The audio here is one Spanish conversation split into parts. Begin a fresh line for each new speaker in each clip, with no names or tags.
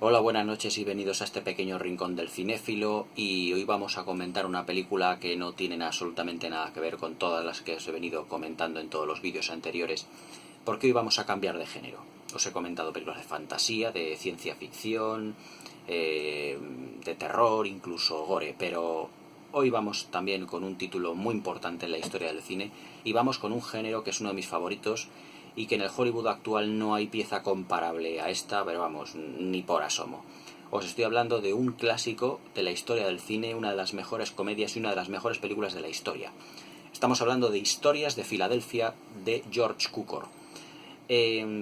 Hola, buenas noches y bienvenidos a este pequeño rincón del cinéfilo. Y hoy vamos a comentar una película que no tiene absolutamente nada que ver con todas las que os he venido comentando en todos los vídeos anteriores, porque hoy vamos a cambiar de género. Os he comentado películas de fantasía, de ciencia ficción, de terror, incluso gore, pero hoy vamos también con un título muy importante en la historia del cine y vamos con un género que es uno de mis favoritos y que en el Hollywood actual no hay pieza comparable a esta, pero vamos, ni por asomo. Os estoy hablando de un clásico de la historia del cine, una de las mejores comedias y una de las mejores películas de la historia. Estamos hablando de Historias de Filadelfia de George Cukor.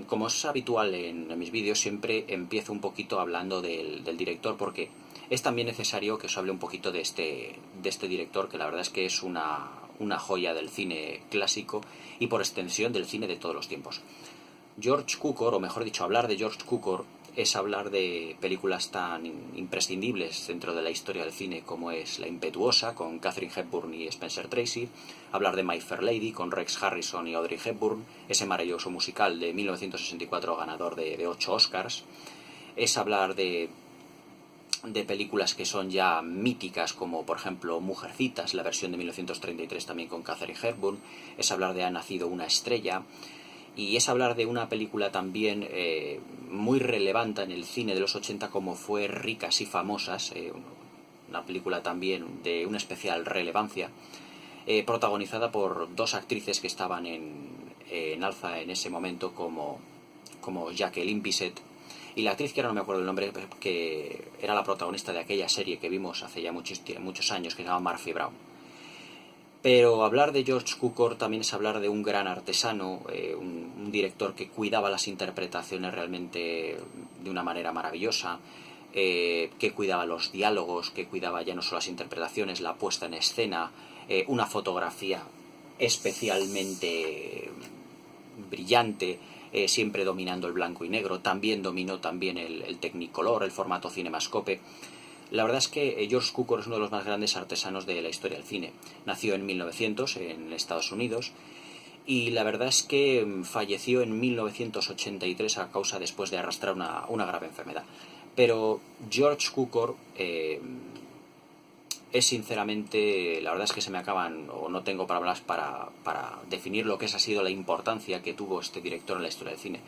Como es habitual en mis vídeos, siempre empiezo un poquito hablando del director, porque es también necesario que os hable un poquito de este director, que la verdad es que es una joya del cine clásico y por extensión del cine de todos los tiempos. George Cukor, o mejor dicho, hablar de George Cukor es hablar de películas tan imprescindibles dentro de la historia del cine como es La Impetuosa, con Katharine Hepburn y Spencer Tracy, hablar de My Fair Lady, con Rex Harrison y Audrey Hepburn, ese maravilloso musical de 1964 ganador de 8 Oscars, es hablar de películas que son ya míticas, como por ejemplo Mujercitas, la versión de 1933 también con Katharine Hepburn, es hablar de Ha nacido una estrella, y es hablar de una película también muy relevante en el cine de los 80 como fue Ricas y Famosas, una película también de una especial relevancia, protagonizada por dos actrices que estaban en alza en ese momento como Jacqueline Bisset y la actriz que ahora no me acuerdo el nombre, que era la protagonista de aquella serie que vimos hace ya muchos años, que se llama Murphy Brown. Pero hablar de George Cukor también es hablar de un gran artesano, un director que cuidaba las interpretaciones realmente de una manera maravillosa, que cuidaba los diálogos, que cuidaba ya no solo las interpretaciones, la puesta en escena, una fotografía especialmente brillante, siempre dominando el blanco y negro. También dominó también el Technicolor, el formato Cinemascope. La verdad es que George Cukor es uno de los más grandes artesanos de la historia del cine. Nació en 1900 en Estados Unidos y la verdad es que falleció en 1983 a causa después de arrastrar una grave enfermedad. Pero George Cukor es sinceramente, la verdad es que se me acaban, o no tengo palabras para definir lo que ha sido la importancia que tuvo este director en la historia del cine.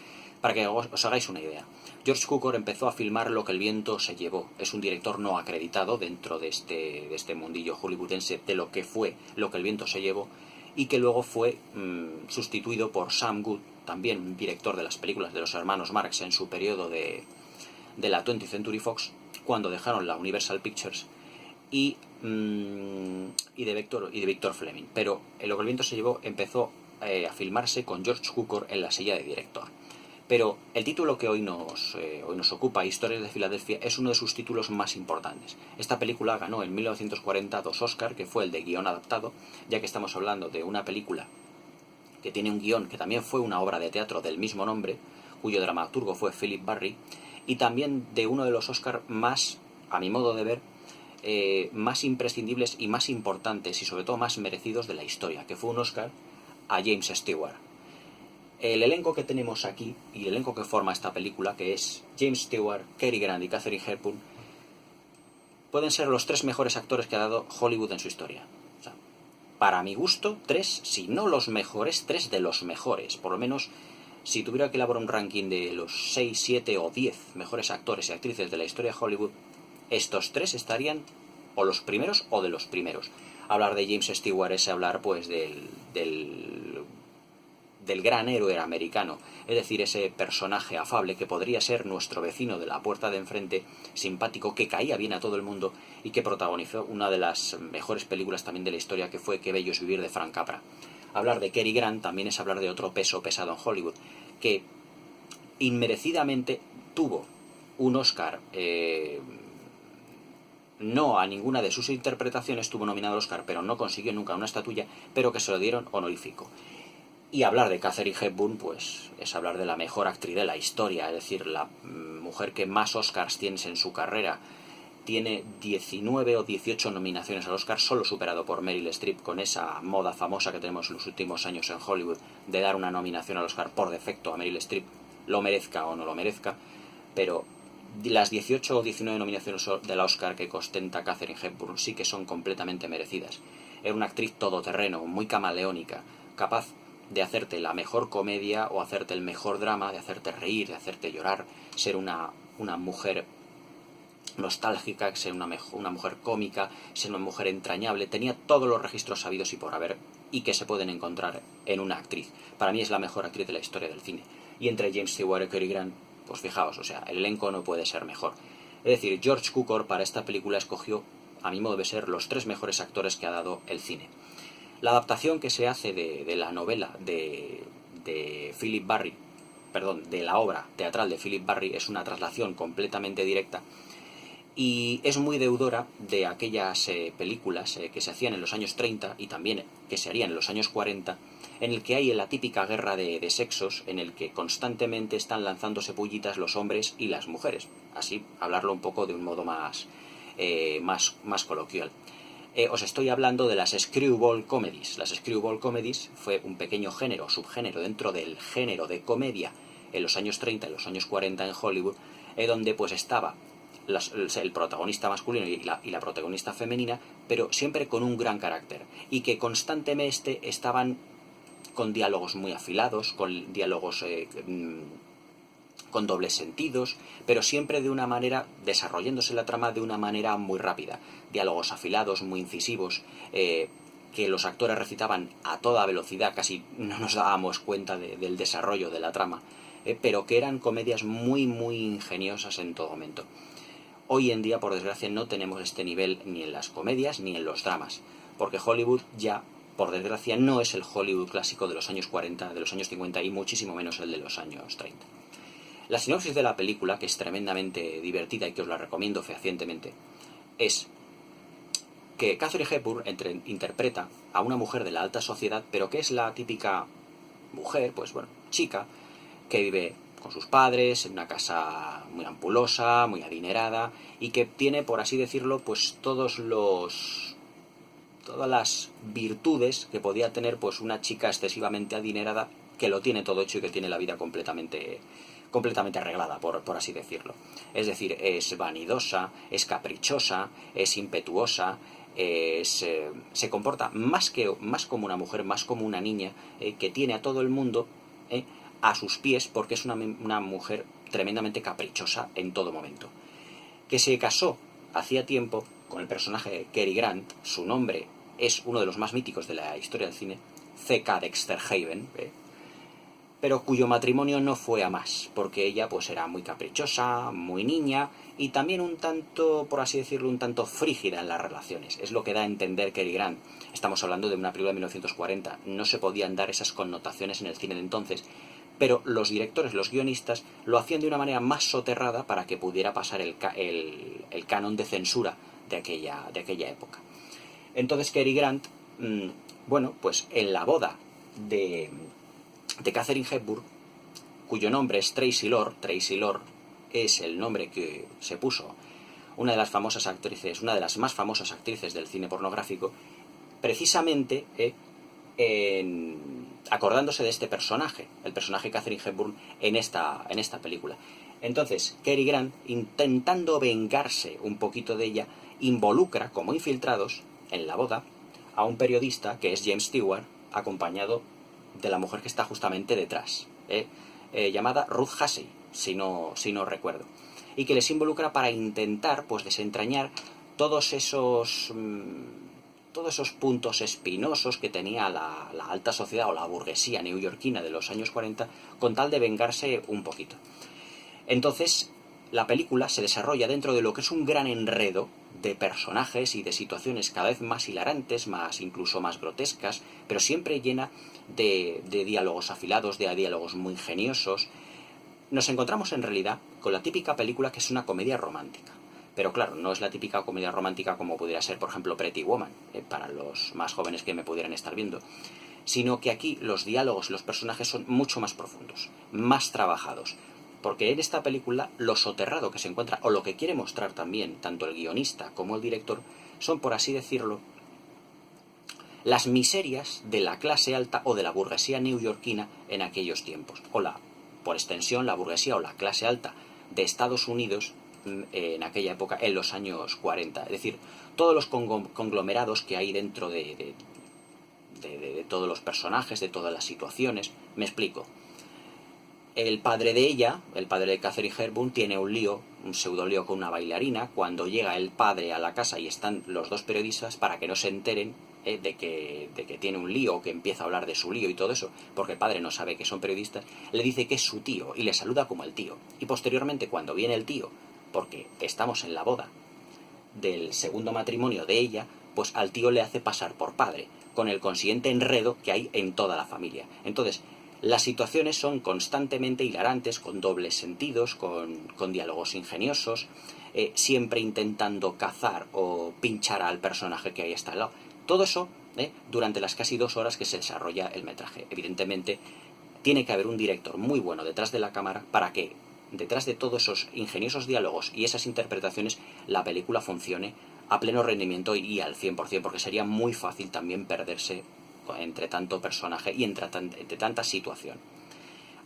Para que os hagáis una idea, George Cukor empezó a filmar Lo que el viento se llevó. Es un director no acreditado dentro de este mundillo hollywoodense de lo que fue Lo que el viento se llevó, y que luego fue sustituido por Sam Good, también director de las películas de los hermanos Marx en su periodo de la 20th Century Fox, cuando dejaron la Universal Pictures, y de Victor Fleming. Pero Lo que el viento se llevó empezó a filmarse con George Cukor en la silla de director. Pero el título que hoy nos ocupa, Historias de Filadelfia, es uno de sus títulos más importantes. Esta película ganó en 1940 2 Oscar, que fue el de guión adaptado, ya que estamos hablando de una película que tiene un guión que también fue una obra de teatro del mismo nombre, cuyo dramaturgo fue Philip Barry, y también de uno de los Oscar más, a mi modo de ver, más imprescindibles y más importantes y sobre todo más merecidos de la historia, que fue un Oscar a James Stewart. El elenco que tenemos aquí y el elenco que forma esta película, que es James Stewart, Cary Grant y Katharine Hepburn, pueden ser los 3 mejores actores que ha dado Hollywood en su historia. O sea, para mi gusto, 3, si no los mejores, 3 de los mejores. Por lo menos, si tuviera que elaborar un ranking de los 6, 7 o 10 mejores actores y actrices de la historia de Hollywood, estos 3 estarían o los primeros o de los primeros. Hablar de James Stewart es hablar pues del gran héroe americano, es decir, ese personaje afable que podría ser nuestro vecino de la puerta de enfrente, simpático, que caía bien a todo el mundo y que protagonizó una de las mejores películas también de la historia, que fue Qué bello es vivir, de Frank Capra. Hablar de Cary Grant también es hablar de otro peso pesado en Hollywood, que inmerecidamente tuvo un Oscar, no a ninguna de sus interpretaciones tuvo nominado al Oscar, pero no consiguió nunca una estatuilla, pero que se lo dieron honorífico. Y hablar de Katharine Hepburn, pues es hablar de la mejor actriz de la historia, es decir, la mujer que más Oscars tiene en su carrera. Tiene 19 o 18 nominaciones al Oscar, solo superado por Meryl Streep, con esa moda famosa que tenemos en los últimos años en Hollywood de dar una nominación al Oscar por defecto a Meryl Streep, lo merezca o no lo merezca. Pero las 18 o 19 nominaciones del Oscar que ostenta Katharine Hepburn sí que son completamente merecidas. Era una actriz todoterreno, muy camaleónica, capaz de hacerte la mejor comedia o hacerte el mejor drama, de hacerte reír, de hacerte llorar, ser una mujer nostálgica, ser una mujer cómica, ser una mujer entrañable. Tenía todos los registros sabidos y por haber, y que se pueden encontrar en una actriz. Para mí es la mejor actriz de la historia del cine. Y entre James Stewart y Cary Grant, pues fijaos, o sea, el elenco no puede ser mejor. Es decir, George Cukor para esta película escogió, a mi modo de ser, los 3 mejores actores que ha dado el cine. La adaptación que se hace de la novela de Philip Barry, perdón, de la obra teatral de Philip Barry, es una traslación completamente directa y es muy deudora de aquellas películas que se hacían en los años 30 y también que se harían en los años 40, en el que hay la típica guerra de sexos, en el que constantemente están lanzándose pullitas los hombres y las mujeres. Así, hablarlo un poco de un modo más coloquial. Os estoy hablando de las screwball comedies. Las screwball comedies fue un pequeño género, subgénero dentro del género de comedia en los años 30 y los años 40 en Hollywood, donde pues estaba el protagonista masculino y la protagonista femenina, pero siempre con un gran carácter, y que constantemente estaban con diálogos muy afilados, con diálogos con dobles sentidos, pero siempre de una manera, desarrollándose la trama de una manera muy rápida. Diálogos afilados, muy incisivos, que los actores recitaban a toda velocidad, casi no nos dábamos cuenta del desarrollo de la trama, pero que eran comedias muy, muy ingeniosas en todo momento. Hoy en día, por desgracia, no tenemos este nivel ni en las comedias ni en los dramas, porque Hollywood ya, por desgracia, no es el Hollywood clásico de los años 40, de los años 50 y muchísimo menos el de los años 30. La sinopsis de la película, que es tremendamente divertida y que os la recomiendo fehacientemente, es que Katharine Hepburn interpreta a una mujer de la alta sociedad, pero que es la típica mujer, pues bueno, chica, que vive con sus padres, en una casa muy ampulosa, muy adinerada, y que tiene, por así decirlo, pues todas las virtudes que podía tener pues una chica excesivamente adinerada, que lo tiene todo hecho y que tiene la vida completamente arreglada, por así decirlo. Es decir, es vanidosa, es caprichosa, es impetuosa, se comporta más como una mujer, más como una niña, que tiene a todo el mundo a sus pies, porque es una mujer tremendamente caprichosa en todo momento. Que se casó hacía tiempo con el personaje de Cary Grant. Su nombre es uno de los más míticos de la historia del cine, C.K. Dexter Haven, pero cuyo matrimonio no fue a más, porque ella pues era muy caprichosa, muy niña y también un tanto, por así decirlo, un tanto frígida en las relaciones. Es lo que da a entender Cary Grant. Estamos hablando de una película de 1940, no se podían dar esas connotaciones en el cine de entonces, pero los directores, los guionistas, lo hacían de una manera más soterrada para que pudiera pasar el canon de censura de aquella época. Entonces Cary Grant, bueno, pues en la boda de Katharine Hepburn, cuyo nombre es Tracy Lord es el nombre que se puso una de las famosas actrices, una de las más famosas actrices del cine pornográfico, precisamente acordándose de este personaje, el personaje Katharine Hepburn en esta película. Entonces, Cary Grant, intentando vengarse un poquito de ella, involucra como infiltrados en la boda a un periodista que es James Stewart, acompañado de la mujer que está justamente detrás, llamada Ruth Halsey, si no recuerdo, y que les involucra para intentar pues desentrañar todos esos puntos espinosos que tenía la alta sociedad o la burguesía neoyorquina de los años 40, con tal de vengarse un poquito. Entonces, la película se desarrolla dentro de lo que es un gran enredo de personajes y de situaciones cada vez más hilarantes, incluso más grotescas, pero siempre llena de diálogos afilados, de diálogos muy ingeniosos. Nos encontramos en realidad con la típica película que es una comedia romántica. Pero claro, no es la típica comedia romántica como pudiera ser, por ejemplo, Pretty Woman, para los más jóvenes que me pudieran estar viendo, sino que aquí los diálogos y los personajes son mucho más profundos, más trabajados, porque en esta película lo soterrado que se encuentra, o lo que quiere mostrar también, tanto el guionista como el director, son, por así decirlo, las miserias de la clase alta o de la burguesía neoyorquina en aquellos tiempos, por extensión, la burguesía o la clase alta de Estados Unidos en aquella época, en los años 40. Es decir, todos los conglomerados que hay dentro de todos los personajes, de todas las situaciones. Me explico. El padre de ella, el padre de Katharine Hepburn, tiene un lío, un pseudo lío con una bailarina. Cuando llega el padre a la casa y están los dos periodistas, para que no se enteren de que tiene un lío, o que empieza a hablar de su lío y todo eso, porque el padre no sabe que son periodistas, le dice que es su tío y le saluda como el tío. Y posteriormente, cuando viene el tío, porque estamos en la boda del segundo matrimonio de ella, pues al tío le hace pasar por padre, con el consiguiente enredo que hay en toda la familia. Entonces, las situaciones son constantemente hilarantes, con dobles sentidos, con diálogos ingeniosos, siempre intentando cazar o pinchar al personaje que hay hasta al lado. Todo eso durante las casi 2 horas que se desarrolla el metraje. Evidentemente, tiene que haber un director muy bueno detrás de la cámara para que, detrás de todos esos ingeniosos diálogos y esas interpretaciones, la película funcione a pleno rendimiento y al 100%, porque sería muy fácil también perderse entre tanto personaje y entre tanta situación.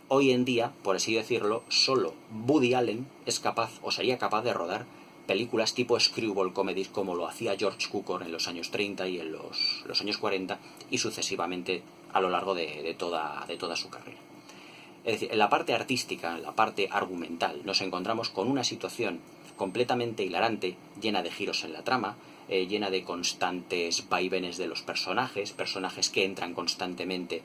Hoy en día, por así decirlo, solo Woody Allen es capaz, o sería capaz, de rodar películas tipo screwball comedies, como lo hacía George Cukor en los años 30 y en los años 40 y sucesivamente a lo largo de toda su carrera. Es decir, en la parte artística, en la parte argumental, nos encontramos con una situación completamente hilarante, llena de giros en la trama, llena de constantes vaivenes de los personajes que entran constantemente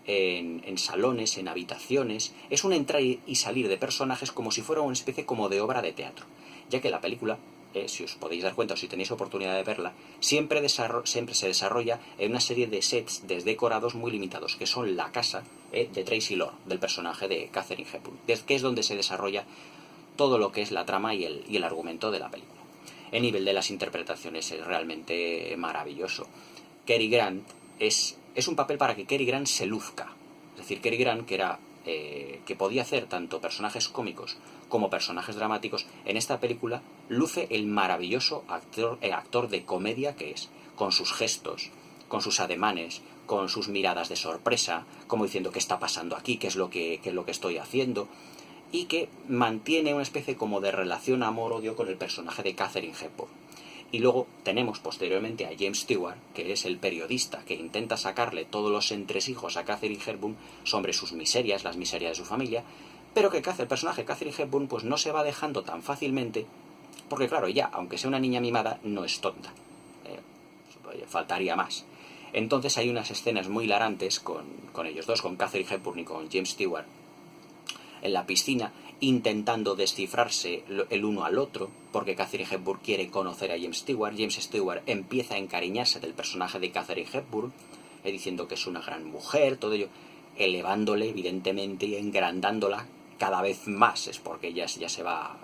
en salones, en habitaciones. Es un entrar y salir de personajes como si fuera una especie como de obra de teatro, ya que la película, si os podéis dar cuenta o si tenéis oportunidad de verla, siempre se desarrolla en una serie de sets desdecorados muy limitados, que son la casa de Tracy Lord, del personaje de Katharine Hepburn, que es donde se desarrolla todo lo que es la trama y el argumento de la película. El nivel de las interpretaciones es realmente maravilloso. Cary Grant es un papel para que Cary Grant se luzca. Es decir, Cary Grant, que podía hacer tanto personajes cómicos como personajes dramáticos, en esta película luce el maravilloso actor de comedia que es, con sus gestos, con sus ademanes, con sus miradas de sorpresa, como diciendo qué está pasando aquí, qué es lo que estoy haciendo, y que mantiene una especie como de relación amor-odio con el personaje de Katharine Hepburn. Y luego tenemos posteriormente a James Stewart, que es el periodista que intenta sacarle todos los entresijos a Katharine Hepburn sobre sus miserias, las miserias de su familia, pero que el personaje de Katharine Hepburn pues no se va dejando tan fácilmente, porque claro, ella, aunque sea una niña mimada, no es tonta. Faltaría más. Entonces hay unas escenas muy hilarantes con ellos dos, con Katharine Hepburn y con James Stewart, en la piscina, intentando descifrarse el uno al otro, porque Katharine Hepburn quiere conocer a James Stewart. James Stewart empieza a encariñarse del personaje de Katharine Hepburn, diciendo que es una gran mujer, todo ello, elevándole evidentemente y engrandándola cada vez más. Es porque ella ya se va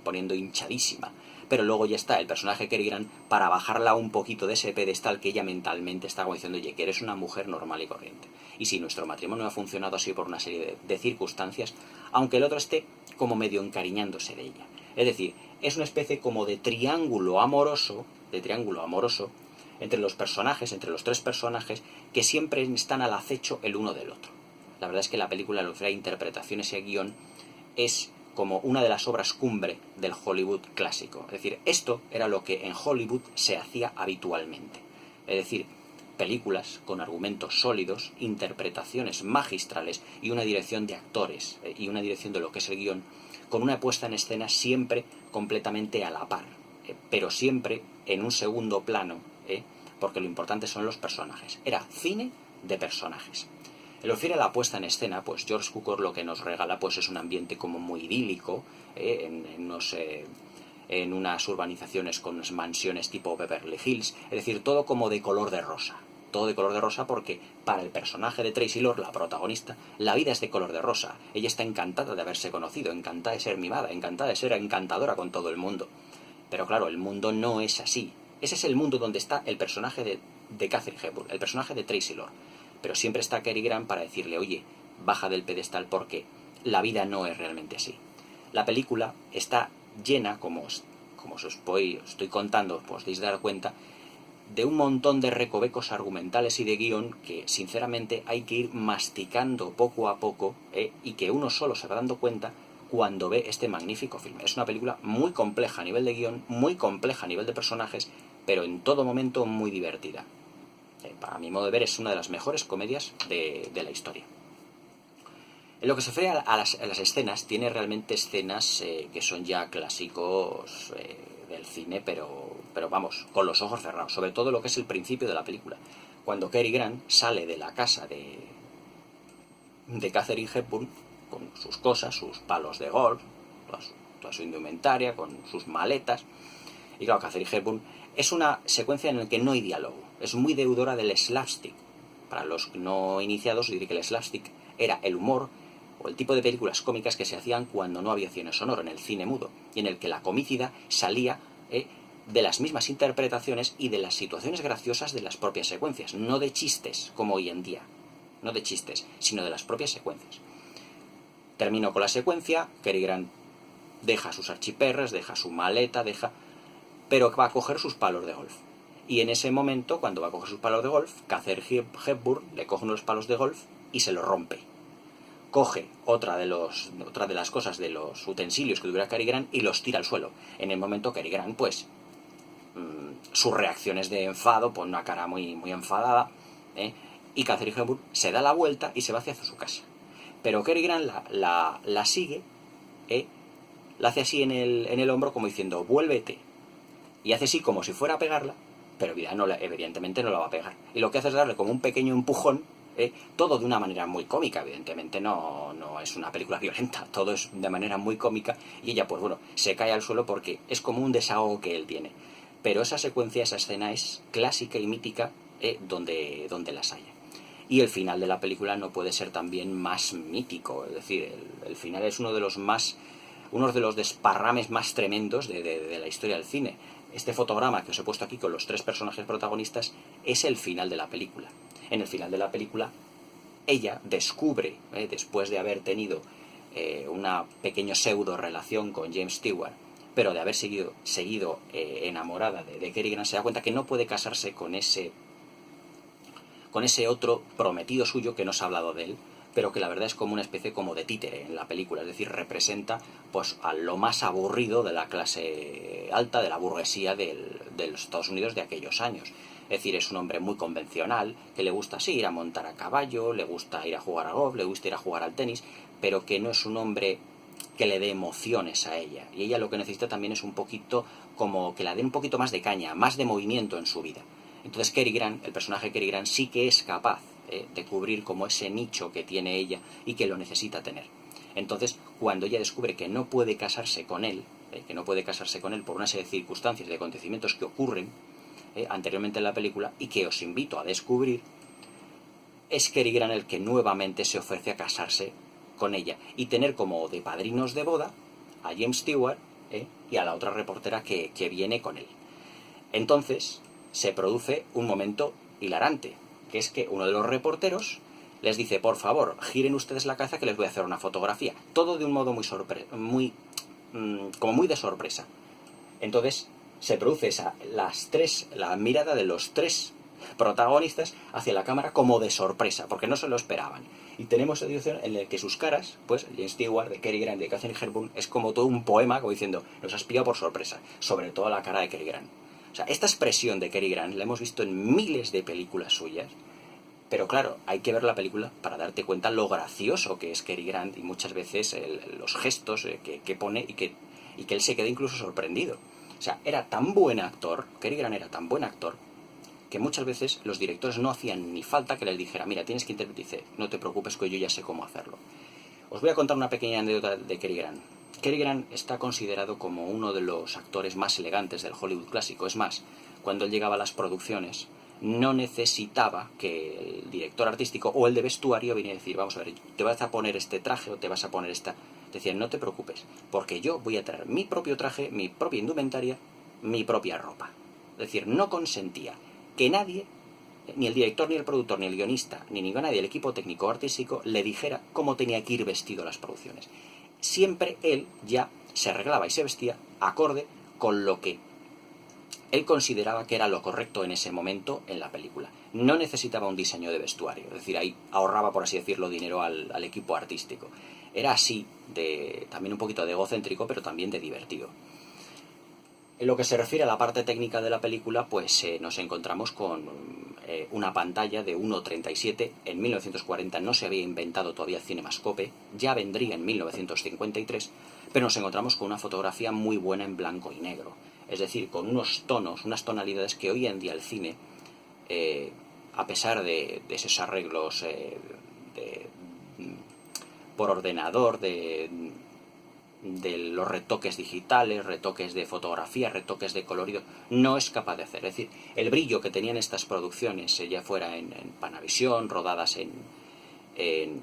poniendo hinchadísima. Pero luego ya está el personaje de Cary Grant para bajarla un poquito de ese pedestal que ella mentalmente está como diciendo, oye, que eres una mujer normal y corriente. Y si nuestro matrimonio ha funcionado así por una serie de circunstancias, aunque el otro esté como medio encariñándose de ella. Es decir, es una especie como de triángulo amoroso entre los personajes, entre los tres personajes, que siempre están al acecho el uno del otro. La verdad es que la película, lo que trae interpretaciones y guión, es como una de las obras cumbre del Hollywood clásico. Es decir, esto era lo que en Hollywood se hacía habitualmente. Es decir, películas con argumentos sólidos, interpretaciones magistrales y una dirección de actores y una dirección de lo que es el guión, con una puesta en escena siempre completamente a la par, pero siempre en un segundo plano, porque lo importante son los personajes. Era cine de personajes. En lo que refiere a la puesta en escena, pues George Cukor lo que nos regala pues es un ambiente como muy idílico, en unas urbanizaciones con unas mansiones tipo Beverly Hills, es decir, todo como de color de rosa. Todo de color de rosa porque para el personaje de Tracy Lord, la protagonista, la vida es de color de rosa. Ella está encantada de haberse conocido, encantada de ser mimada, encantada de ser encantadora con todo el mundo. Pero claro, el mundo no es así. Ese es el mundo donde está el personaje de Katharine Hepburn, el personaje de Tracy Lord. Pero siempre está Cary Grant para decirle, oye, baja del pedestal porque la vida no es realmente así. La película está llena, como os estoy contando, pues podéis dar cuenta, de un montón de recovecos argumentales y de guión que, sinceramente, hay que ir masticando poco a poco, y que uno solo se va dando cuenta cuando ve este magnífico filme. Es una película muy compleja a nivel de guión, muy compleja a nivel de personajes, pero en todo momento muy divertida. Para mi modo de ver, es una de las mejores comedias de la historia. En lo que se refiere a las escenas, tiene realmente escenas que son ya clásicos del cine, pero vamos, con los ojos cerrados. Sobre todo lo que es el principio de la película. Cuando Cary Grant sale de la casa de Katharine Hepburn con sus cosas, sus palos de golf, toda su indumentaria, con sus maletas. Y claro, Katharine Hepburn es una secuencia en la que no hay diálogo. Es muy deudora del slapstick. Para los no iniciados, diré que el slapstick era el humor o el tipo de películas cómicas que se hacían cuando no había cine sonoro, en el cine mudo, y en el que la comicidad salía de las mismas interpretaciones y de las situaciones graciosas de las propias secuencias, no de chistes como hoy en día, no de chistes, sino de las propias secuencias. Termino con la secuencia, Cary Grant deja sus archiperras, deja su maleta, pero va a coger sus palos de golf. Y en ese momento, cuando va a coger sus palos de golf, Katharine Hepburn le coge unos palos de golf y se los rompe. Coge otra de las cosas, de los utensilios que tuviera Cary Grant y los tira al suelo. En el momento Cary Grant, pues, sus reacciones de enfado, pone una cara muy, muy enfadada, y Katharine Hepburn se da la vuelta y se va hacia su casa. Pero Cary Grant la sigue, la hace así en el hombro como diciendo, vuélvete. Y hace así como si fuera a pegarla, pero evidentemente no la va a pegar. Y lo que hace es darle como un pequeño empujón, todo de una manera muy cómica, evidentemente no es una película violenta, todo es de manera muy cómica, y ella pues bueno, se cae al suelo porque es como un desahogo que él tiene. Pero esa secuencia, esa escena es clásica y mítica donde las haya. Y el final de la película no puede ser también más mítico, es decir, el final es uno de los desparrames más tremendos de la historia del cine. Este fotograma que os he puesto aquí con los 3 personajes protagonistas es el final de la película. En el final de la película, ella descubre, después de haber tenido una pequeña pseudo relación con James Stewart, pero de haber seguido enamorada de Cary Grant, se da cuenta que no puede casarse con ese otro prometido suyo que no se ha hablado de él, pero que la verdad es como una especie como de títere en la película, es decir, representa pues a lo más aburrido de la clase alta, de la burguesía de los Estados Unidos de aquellos años. Es decir, es un hombre muy convencional, que le gusta sí ir a montar a caballo, le gusta ir a jugar a golf, le gusta ir a jugar al tenis, pero que no es un hombre que le dé emociones a ella. Y ella lo que necesita también es un poquito como que la dé un poquito más de caña, más de movimiento en su vida. Entonces Cary Grant, el personaje de Cary Grant, sí que es capaz de cubrir como ese nicho que tiene ella y que lo necesita tener. Entonces, cuando ella descubre que no puede casarse con él, por una serie de circunstancias, de acontecimientos que ocurren anteriormente en la película y que os invito a descubrir, es Cary Grant el que nuevamente se ofrece a casarse con ella y tener como de padrinos de boda a James Stewart y a la otra reportera que viene con él. Entonces se produce un momento hilarante, que es que uno de los reporteros les dice, por favor, giren ustedes la cabeza que les voy a hacer una fotografía. Todo de un modo muy de sorpresa. Entonces se produce la mirada de los 3 protagonistas hacia la cámara como de sorpresa, porque no se lo esperaban. Y tenemos esa situación en la que sus caras, pues, James Stewart, de Cary Grant, de Katharine Hepburn, es como todo un poema, como diciendo, nos has pillado por sorpresa, sobre todo la cara de Cary Grant. O sea, esta expresión de Cary Grant la hemos visto en miles de películas suyas, pero claro, hay que ver la película para darte cuenta lo gracioso que es Cary Grant y muchas veces los gestos que pone y que él se queda incluso sorprendido. O sea, era tan buen actor, Cary Grant era tan buen actor, que muchas veces los directores no hacían ni falta que les dijera, mira, tienes que interpretar, dice, no te preocupes que yo ya sé cómo hacerlo. Os voy a contar una pequeña anécdota de Cary Grant. Cary Grant está considerado como uno de los actores más elegantes del Hollywood clásico. Es más, cuando él llegaba a las producciones, no necesitaba que el director artístico o el de vestuario viniera a decir, vamos a ver, te vas a poner este traje o te vas a poner esta... Decían, no te preocupes, porque yo voy a traer mi propio traje, mi propia indumentaria, mi propia ropa. Es decir, no consentía que nadie, ni el director, ni el productor, ni el guionista, ni nadie del equipo técnico artístico le dijera cómo tenía que ir vestido a las producciones. Siempre él ya se arreglaba y se vestía acorde con lo que él consideraba que era lo correcto en ese momento en la película. No necesitaba un diseño de vestuario, es decir, ahí ahorraba, por así decirlo, dinero al equipo artístico. era así, también un poquito de egocéntrico, pero también de divertido. En lo que se refiere a la parte técnica de la película, pues nos encontramos con una pantalla de 1,37. En 1940 no se había inventado todavía el cinemascope, ya vendría en 1953, pero nos encontramos con una fotografía muy buena en blanco y negro. Es decir, con unos tonos, unas tonalidades que hoy en día el cine, a pesar de esos arreglos por ordenador, de los retoques digitales, retoques de fotografía, retoques de colorido, no es capaz de hacer. Es decir, el brillo que tenían estas producciones, ya fuera en Panavisión, rodadas en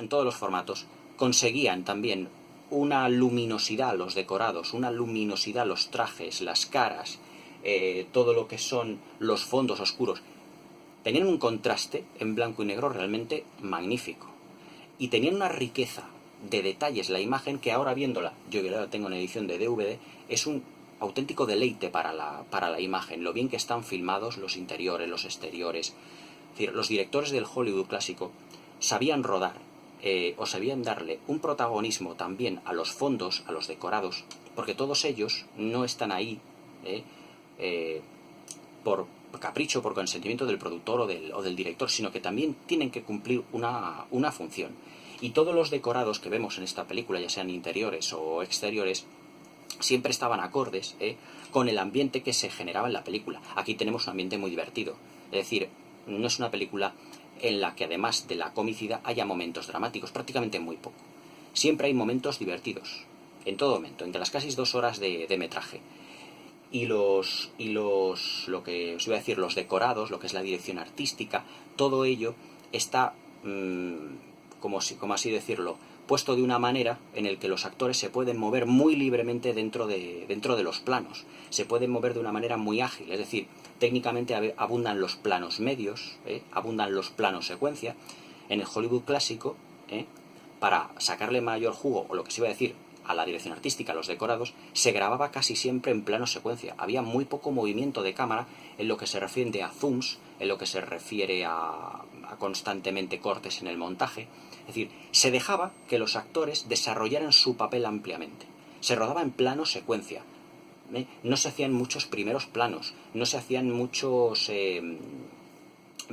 todos los formatos, conseguían también una luminosidad los decorados, una luminosidad los trajes, las caras, todo lo que son los fondos oscuros. Tenían un contraste en blanco y negro realmente magnífico. Y tenían una riqueza de detalles la imagen que ahora viéndola, yo que la tengo en edición de DVD, es un auténtico deleite para la imagen, lo bien que están filmados los interiores, los exteriores. Es decir, los directores del Hollywood clásico sabían rodar o sabían darle un protagonismo también a los fondos, a los decorados, porque todos ellos no están ahí por capricho, por consentimiento del productor o del director, sino que también tienen que cumplir una función. Y todos los decorados que vemos en esta película, ya sean interiores o exteriores, siempre estaban acordes con el ambiente que se generaba en la película. Aquí tenemos un ambiente muy divertido. Es decir, no es una película en la que además de la comicidad haya momentos dramáticos, prácticamente muy poco. Siempre hay momentos divertidos, en todo momento, entre las casi 2 horas de metraje. Y lo que os iba a decir, los decorados, lo que es la dirección artística, todo ello está, como así decirlo, puesto de una manera en el que los actores se pueden mover muy libremente dentro de los planos. Se pueden mover de una manera muy ágil, es decir, técnicamente abundan los planos medios, abundan los planos secuencia. En el Hollywood clásico, para sacarle mayor jugo, o lo que se iba a decir, a la dirección artística, a los decorados, se grababa casi siempre en plano secuencia. Había muy poco movimiento de cámara en lo que se refiere a zooms, en lo que se refiere a constantemente cortes en el montaje. Es decir, se dejaba que los actores desarrollaran su papel ampliamente. Se rodaba en plano secuencia. No se hacían muchos primeros planos, no se hacían muchos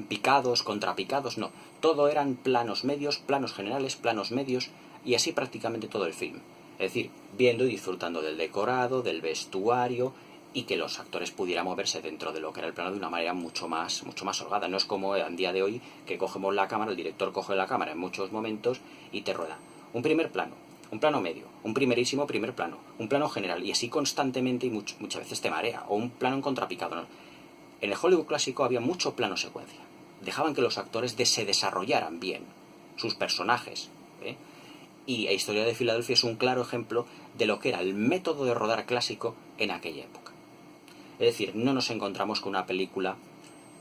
picados, contrapicados, no. Todo eran planos medios, planos generales, planos medios, y así prácticamente todo el film. Es decir, viendo y disfrutando del decorado, del vestuario, y que los actores pudieran moverse dentro de lo que era el plano de una manera mucho más holgada. No es como en día de hoy que cogemos la cámara, el director coge la cámara en muchos momentos y te rueda un primer plano, un plano medio, un primerísimo primer plano, un plano general, y así constantemente, y muchas veces te marea, o un plano en contrapicado, ¿no? En el Hollywood clásico había mucho plano secuencia. Dejaban que los actores se desarrollaran bien sus personajes, y la Historia de Filadelfia es un claro ejemplo de lo que era el método de rodar clásico en aquella época. Es decir, no nos encontramos con una película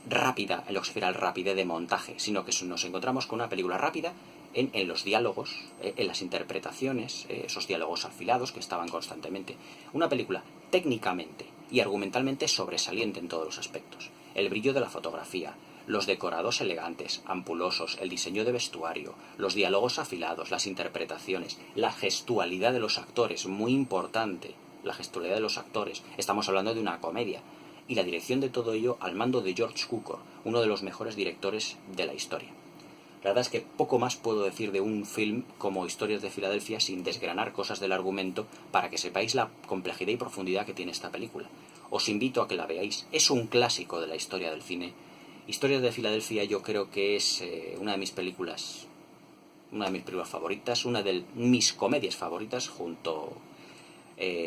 rápida en lo que se refiere al rapidez de montaje, sino que nos encontramos con una película rápida en los diálogos, en las interpretaciones, esos diálogos afilados que estaban constantemente. Una película técnicamente y argumentalmente sobresaliente en todos los aspectos. El brillo de la fotografía, los decorados elegantes, ampulosos, el diseño de vestuario, los diálogos afilados, las interpretaciones, la gestualidad de los actores, muy importante, la gestualidad de los actores. Estamos hablando de una comedia. Y la dirección de todo ello al mando de George Cukor, uno de los mejores directores de la historia. La verdad es que poco más puedo decir de un film como Historias de Filadelfia sin desgranar cosas del argumento para que sepáis la complejidad y profundidad que tiene esta película. Os invito a que la veáis. Es un clásico de la historia del cine. Historias de Filadelfia yo creo que es una de mis películas favoritas, una de mis comedias favoritas, junto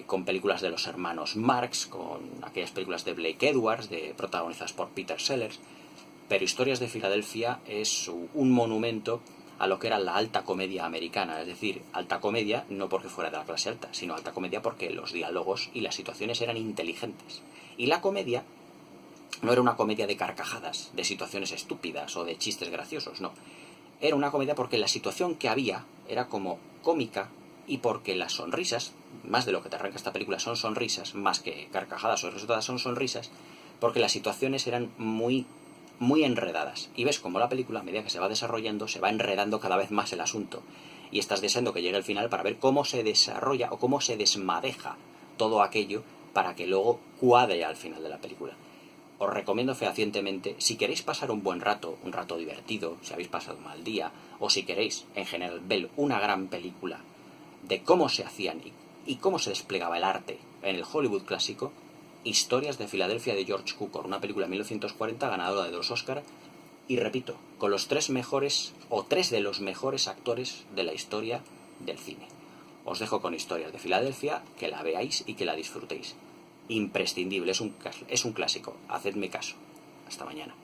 con películas de los hermanos Marx, con aquellas películas de Blake Edwards, protagonizadas por Peter Sellers. Pero Historias de Filadelfia es un monumento a lo que era la alta comedia americana. Es decir, alta comedia no porque fuera de la clase alta, sino alta comedia porque los diálogos y las situaciones eran inteligentes. Y la comedia no era una comedia de carcajadas, de situaciones estúpidas o de chistes graciosos, no. Era una comedia porque la situación que había era como cómica, y porque las sonrisas, más de lo que te arranca esta película son sonrisas, más que carcajadas o resultadas son sonrisas, porque las situaciones eran muy enredadas. Y ves como la película, a medida que se va desarrollando, se va enredando cada vez más el asunto. y estás deseando que llegue el final para ver cómo se desarrolla o cómo se desmadeja todo aquello para que luego cuadre al final de la película. Os recomiendo fehacientemente, si queréis pasar un buen rato, un rato divertido, si habéis pasado un mal día, o si queréis, en general, ver una gran película de cómo se hacían y cómo se desplegaba el arte en el Hollywood clásico, Historias de Filadelfia de George Cukor, una película de 1940 ganadora de 2 Oscar, y repito, con los 3 mejores o 3 de los mejores actores de la historia del cine. Os dejo con Historias de Filadelfia, que la veáis y que la disfrutéis. Imprescindible, es un clásico, hacedme caso. Hasta mañana.